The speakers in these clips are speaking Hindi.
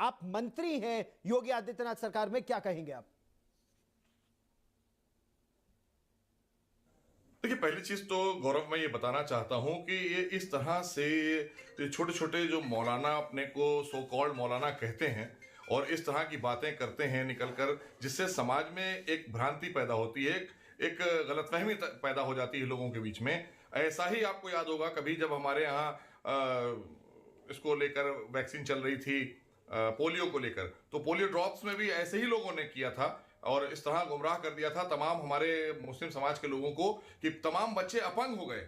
आप मंत्री हैं योगी आदित्यनाथ सरकार में, क्या कहेंगे आप? देखिए, पहली चीज तो गौरव मैं ये बताना चाहता हूं कि ये इस तरह से छोटे छोटे जो मौलाना अपने को सो कॉल्ड मौलाना कहते हैं और इस तरह की बातें करते हैं निकलकर, जिससे समाज में एक भ्रांति पैदा होती है, एक गलतफहमी पैदा हो जाती है लोगों के बीच में। ऐसा ही आपको याद होगा कभी जब हमारे यहाँ इसको लेकर वैक्सीन चल रही थी, पोलियो को लेकर, तो पोलियो ड्रॉप्स में भी ऐसे ही लोगों ने किया था और इस तरह गुमराह कर दिया था तमाम हमारे मुस्लिम समाज के लोगों को कि तमाम बच्चे अपंग हो गए।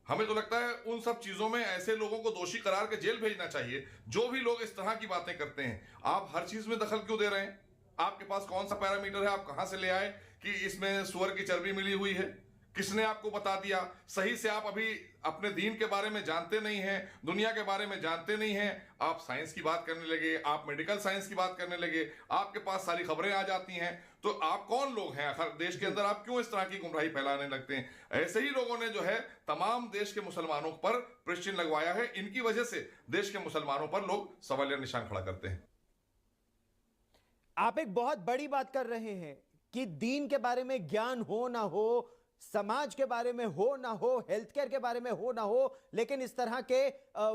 हमें तो लगता है उन सब चीजों में ऐसे लोगों को दोषी करार के जेल भेजना चाहिए जो भी लोग इस तरह की बातें करते हैं। आप हर चीज में दखल क्यों दे रहे हैं? आपके पास कौन सा पैरामीटर है? आप कहां से ले आए कि इसमें सुअर की चर्बी मिली हुई है? किसने आपको बता दिया? सही से आप अभी अपने दीन के बारे में जानते नहीं हैं, दुनिया के बारे में जानते नहीं हैं। आप साइंस की बात करने लगे, आप मेडिकल साइंस की बात करने लगे, आपके पास सारी खबरें आ जाती हैं। तो आप कौन लोग हैं आखिर देश के अंदर? आप क्यों इस तरह की गुमराही फैलाने लगते हैं? ऐसे ही लोगों ने जो है तमाम देश के मुसलमानों पर प्रश्न चिन्ह लगवाया है। इनकी वजह से देश के मुसलमानों पर लोग सवालिया निशान खड़ा करते हैं। आप एक बहुत बड़ी बात कर रहे हैं कि दीन के बारे में ज्ञान हो ना हो, समाज के बारे में हो ना हो, हेल्थ केयर के बारे में हो ना हो, लेकिन इस तरह के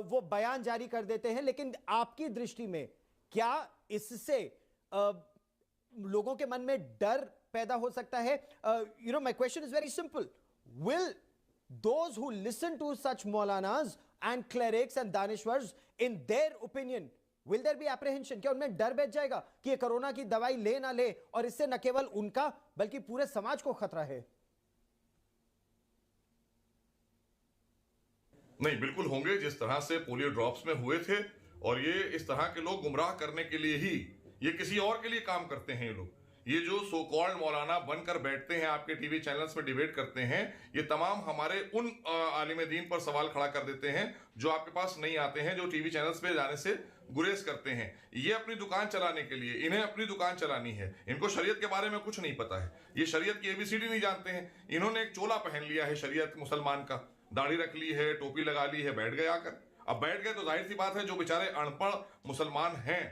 वो बयान जारी कर देते हैं। लेकिन आपकी दृष्टि में क्या इससे लोगों के मन में डर पैदा हो सकता है? My question is very simple. Will those who listen to such maulanas and clerics and दानिश्वर्स in their opinion, will there be apprehension? क्या उनमें डर बैठ जाएगा कि ये कोरोना की दवाई ले ना ले और इससे न केवल उनका बल्कि पूरे समाज को खतरा है? नहीं, बिल्कुल होंगे। जिस तरह से पोलियो ड्रॉप्स में हुए थे, और ये इस तरह के लोग गुमराह करने के लिए ही, ये किसी और के लिए काम करते हैं। ये लोग, ये जो सो कॉल्ड मौलाना बनकर बैठते हैं, आपके टीवी चैनल्स में डिबेट करते हैं, ये तमाम हमारे उन आलिम दीन पर सवाल खड़ा कर देते हैं जो आपके पास नहीं आते हैं, जो टीवी चैनल्स पे जाने से गुरेज करते हैं। ये अपनी दुकान चलाने के लिए, इन्हें अपनी दुकान चलानी है, इनको शरीयत के बारे में कुछ नहीं पता है, ये शरीयत की एबीसीडी नहीं जानते हैं। इन्होंने एक चोला पहन लिया है शरीयत मुसलमान का, दाढ़ी रख ली है, टोपी लगा ली है, बैठ गए आकर। अब बैठ गए तो जाहिर सी बात है जो बेचारे अनपढ़ मुसलमान हैं,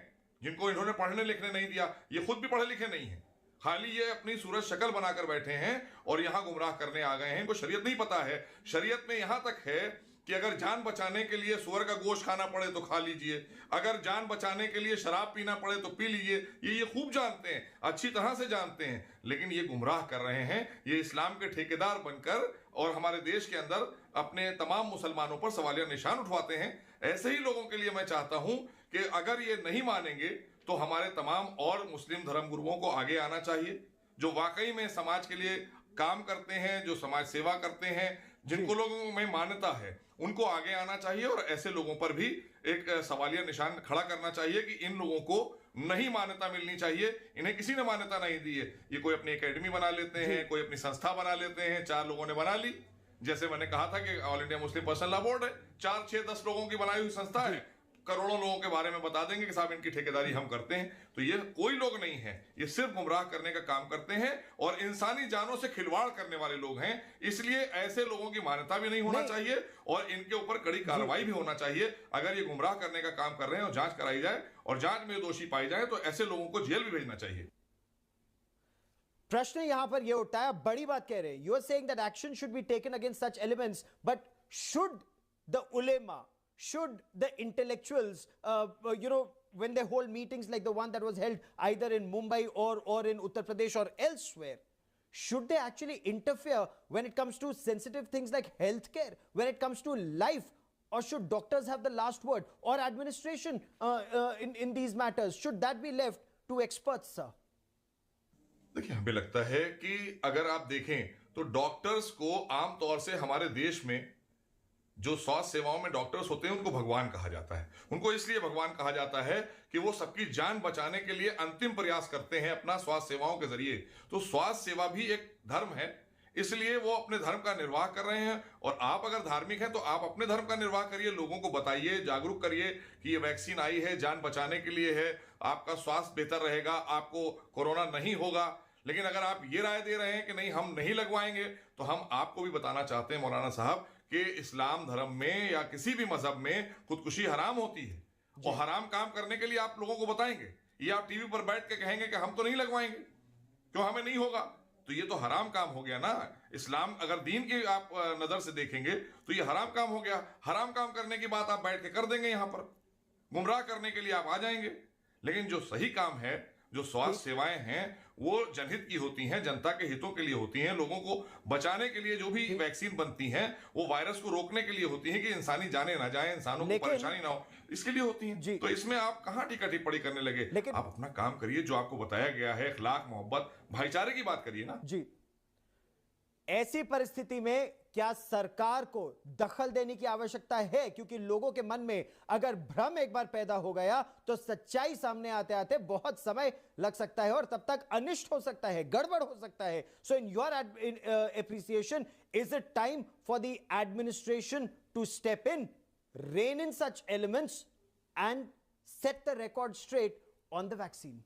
जिनको इन्होंने पढ़ने लिखने नहीं दिया, ये खुद भी पढ़े लिखे नहीं है, खाली ये अपनी सूरत शक्ल बनाकर बैठे हैं और यहां गुमराह करने आ गए हैं। इनको शरीयत नहीं पता है। शरीयत में यहां तक है कि अगर जान बचाने के लिए सुअर का गोश्त खाना पड़े तो खा लीजिए, अगर जान बचाने के लिए शराब पीना पड़े तो पी लीजिए। ये खूब जानते हैं, अच्छी तरह से जानते हैं, लेकिन ये गुमराह कर रहे हैं। ये इस्लाम के ठेकेदार बनकर और हमारे देश के अंदर अपने तमाम मुसलमानों पर सवालिया निशान उठवाते हैं। ऐसे ही लोगों के लिए मैं चाहता हूं कि अगर ये नहीं मानेंगे तो हमारे तमाम और मुस्लिम धर्मगुरुओं को आगे आना चाहिए, जो वाकई में समाज के लिए काम करते हैं, जो समाज सेवा करते हैं, जिनको लोगों में मान्यता है, उनको आगे आना चाहिए और ऐसे लोगों पर भी एक सवालिया निशान खड़ा करना चाहिए कि इन लोगों को नहीं मान्यता मिलनी चाहिए। इन्हें किसी ने मान्यता नहीं दी है। ये कोई अपनी एकेडमी बना लेते हैं, कोई अपनी संस्था बना लेते हैं, 4 लोगों ने बना ली। जैसे मैंने कहा था कि all India Muslim personal law board है, 4, 6, 10 लोगों की बनाई हुई संस्था है, करोड़ों लोगों के बारे में बता देंगे कि साहब इनकी ठेकेदारी हम करते हैं। तो ये कोई लोग नहीं है, ये सिर्फ गुमराह करने का काम करते हैं और इंसानी जानों से खिलवाड़ करने वाले लोग हैं। इसलिए ऐसे लोगों की मान्यता भी नहीं होना चाहिए और इनके ऊपर कड़ी कार्रवाई भी होना चाहिए। अगर ये गुमराह करने का काम कर रहे हैं और जांच कराई जाए और जांच में दोषी पाए जाए तो ऐसे लोगों को जेल भी भेजना चाहिए। प्रश्न यहां पर यह उठता है, बड़ी बात कह रहे हैं, you are saying that action should be taken against such elements, but should the उलेमा, should the intellectuals, when they hold meetings like the one that was held either in Mumbai or in Uttar Pradesh or elsewhere, should they actually interfere when it comes to sensitive things like healthcare, when it comes to life, or should doctors have the last word, or administration in these matters? Should that be left to experts, sir? देखिए, हमें लगता है कि अगर आप देखें तो डॉक्टर्स को आमतौर से हमारे देश में, जो स्वास्थ्य सेवाओं में डॉक्टर्स होते हैं, उनको भगवान कहा जाता है। उनको इसलिए भगवान कहा जाता है कि वो सबकी जान बचाने के लिए अंतिम प्रयास करते हैं अपना स्वास्थ्य सेवाओं के जरिए। तो स्वास्थ्य सेवा भी एक धर्म है, इसलिए वो अपने धर्म का निर्वाह कर रहे हैं। और आप अगर धार्मिक हैं तो आप अपने धर्म का निर्वाह करिए, लोगों को बताइए, जागरूक करिए कि ये वैक्सीन आई है, जान बचाने के लिए है, आपका स्वास्थ्य बेहतर रहेगा, आपको कोरोना नहीं होगा। लेकिन अगर आप ये राय दे रहे हैं कि नहीं हम नहीं लगवाएंगे, तो हम आपको भी बताना चाहते हैं मौलाना साहब कि इस्लाम धर्म में या किसी भी मजहब में खुदकुशी हराम होती है और हराम काम करने के लिए आप लोगों को बताएंगे, ये आप टीवी पर बैठ के कहेंगे कि हम तो नहीं लगवाएंगे, क्यों हमें नहीं होगा, तो ये तो हराम काम हो गया ना। इस्लाम अगर दीन की आप नजर से देखेंगे तो ये हराम काम हो गया। हराम काम करने की बात आप बैठ के कर देंगे, यहां पर गुमराह करने के लिए आप आ जाएंगे। लेकिन जो सही काम है, जो स्वास्थ्य सेवाएं हैं, वो जनहित की होती हैं, जनता के हितों के लिए होती हैं, लोगों को बचाने के लिए जो भी वैक्सीन बनती हैं वो वायरस को रोकने के लिए होती हैं कि इंसानी जाने ना जाए, इंसानों को परेशानी ना हो, इसके लिए होती हैं। तो इसमें आप कहां टीका टिप्पणी करने लगे? आप अपना काम करिए, जो आपको बताया गया है, इखलाक, मोहब्बत, भाईचारे की बात करिए ना जी। ऐसी परिस्थिति में क्या सरकार को दखल देने की आवश्यकता है? क्योंकि लोगों के मन में अगर भ्रम एक बार पैदा हो गया तो सच्चाई सामने आते आते बहुत समय लग सकता है और तब तक अनिष्ट हो सकता है, गड़बड़ हो सकता है। So in your appreciation, is it time for the administration to step in, rein in such elements and set the record straight on the vaccine?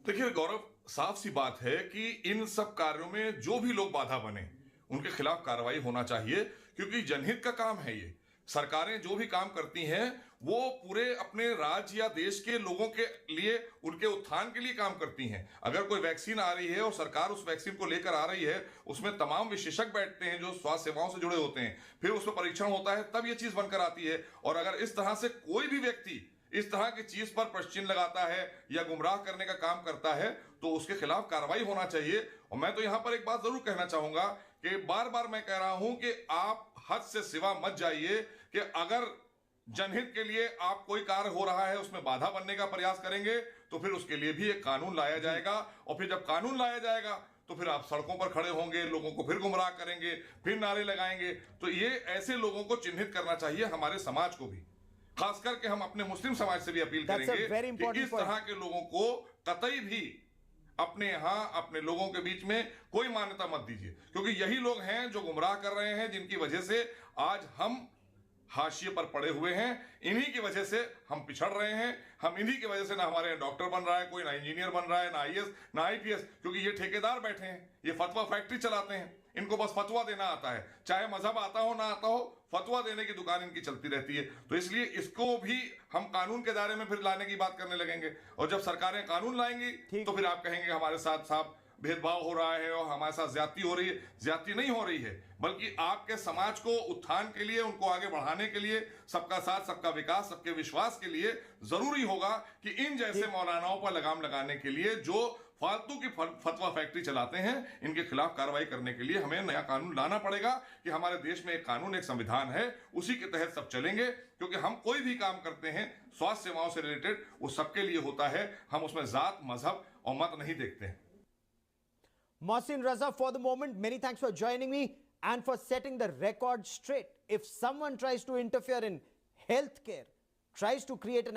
देखिए गौरव, साफ सी बात है कि इन सब कार्यों में जो भी लोग बाधा बने उनके खिलाफ कार्रवाई होना चाहिए, क्योंकि जनहित का काम है ये। सरकारें जो भी काम करती हैं वो पूरे अपने राज्य या देश के लोगों के लिए, उनके उत्थान के लिए काम करती हैं। अगर कोई वैक्सीन आ रही है और सरकार उस वैक्सीन को लेकर आ रही है, उसमें तमाम विशेषज्ञ बैठते हैं जो स्वास्थ्य सेवाओं से जुड़े होते हैं, फिर उसमें परीक्षण होता है, तब ये चीज बनकर आती है। और अगर इस तरह से कोई भी व्यक्ति इस तरह की चीज पर प्रश्न चिन्ह लगाता है या गुमराह करने का काम करता है तो उसके खिलाफ कार्रवाई होना चाहिए। और मैं तो यहां पर एक बात जरूर कहना चाहूंगा कि बार बार मैं कह रहा हूं कि आप हद से सिवा मत जाइए, कि अगर जनहित के लिए आप कोई कार्य हो रहा है उसमें बाधा बनने का प्रयास करेंगे तो फिर उसके लिए भी एक कानून लाया जाएगा। और फिर जब कानून लाया जाएगा तो फिर आप सड़कों पर खड़े होंगे, लोगों को फिर गुमराह करेंगे, फिर नारे लगाएंगे। तो ये ऐसे लोगों को चिन्हित करना चाहिए, हमारे समाज को भी, खास करके हम अपने मुस्लिम समाज से भी अपील करेंगे कि इस तरह के लोगों को कतई भी अपने यहां, अपने लोगों के बीच में कोई मान्यता मत दीजिए, क्योंकि यही लोग हैं जो गुमराह कर रहे हैं, जिनकी वजह से आज हम हाशिए पर पड़े हुए हैं। इन्हीं की वजह से हम पिछड़ रहे हैं। हम इन्हीं की वजह से ना हमारे डॉक्टर बन रहा है कोई, ना इंजीनियर बन रहा है, ना आईएएस, ना आईपीएस, क्योंकि ये ठेकेदार बैठे हैं, ये फतवा फैक्ट्री चलाते हैं, इनको बस फतवा देना आता है, चाहे मजहब आता हो ना आता हो, फतवा देने की दुकान इनकी चलती रहती है। तो इसलिए इसको भी हम कानून के दायरे में फिर लाने की बात करने लगेंगे। और जब सरकारें कानून लाएंगी तो फिर आप कहेंगे हमारे साथ साहब भेदभाव हो रहा है और हमारे साथ ज्यादती हो रही है। ज्यादती नहीं हो रही है, बल्कि आपके समाज को उत्थान के लिए, उनको आगे बढ़ाने के लिए, सबका साथ सबका विकास, सबके विश्वास के लिए जरूरी होगा कि इन जैसे मौलानाओं पर लगाम लगाने के लिए जो फालतू की फतवा फैक्ट्री चलाते हैं, इनके खिलाफ कार्रवाई करने के लिए हमें नया कानून लाना पड़ेगा कि हमारे देश में एक कानून, एक संविधान है, उसी के तहत सब चलेंगे। क्योंकि हम कोई भी काम करते हैं स्वास्थ्य सेवाओं से रिलेटेड, वो सबके लिए होता है, हम उसमें जात, मजहब और मत नहीं देखते हैं। Mohsin Raza, for the moment, many thanks for joining me and for setting the record straight. If someone tries to interfere in healthcare, tries to create an